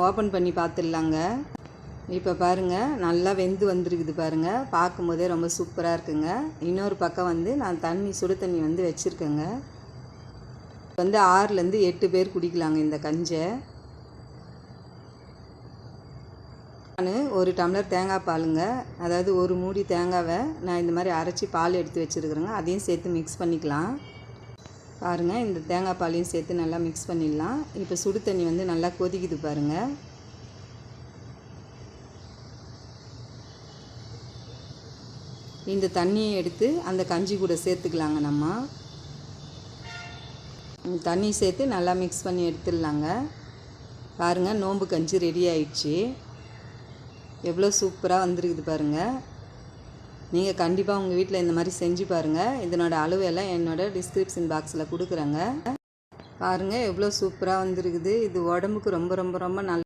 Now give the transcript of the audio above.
Open பண்ணி பார்த்துடலாங்க. இப்போ பாருங்கள், நல்லா வெந்து வந்திருக்குது பாருங்கள். பார்க்கும்போதே ரொம்ப சூப்பராக இருக்குங்க. இன்னொரு பக்கம் வந்து நான் சுடு தண்ணி வந்து வச்சுருக்கேங்க. வந்து 6லேருந்து 8 பேர் குடிக்கலாங்க இந்த கஞ்சை. நான் 1 டம்ளர் தேங்காய் பாலுங்க, அதாவது 1 மூடி தேங்காவை நான் இந்த மாதிரி அரைச்சி பால் எடுத்து வச்சுருக்குறேங்க. அதையும் சேர்த்து மிக்ஸ் பண்ணிக்கலாம். பாருங்கள், இந்த தேங்காய் பாலையும் சேர்த்து நல்லா மிக்ஸ் பண்ணிடலாம். இப்போ சுடு தண்ணி வந்து நல்லா கொதிக்குது பாருங்கள். இந்த தண்ணியை எடுத்து அந்த கஞ்சி கூட சேர்த்துக்கலாங்க. நம்ம தண்ணி சேர்த்து நல்லா மிக்ஸ் பண்ணி எடுத்துடலாங்க. பாருங்கள், நோம்பு கஞ்சி ரெடி ஆயிடுச்சு. எவ்வளோ சூப்பராக வந்துருக்குது பாருங்கள். நீங்கள் கண்டிப்பாக உங்கள் வீட்டில் இந்த மாதிரி செஞ்சு பாருங்கள். இதனோட அளவெல்லாம் என்னோடய டிஸ்கிரிப்ஷன் பாக்ஸில் கொடுக்குறேங்க. பாருங்கள், எவ்வளோ சூப்பராக வந்துருக்குது. இது உடம்புக்கு ரொம்ப ரொம்ப ரொம்ப நல்ல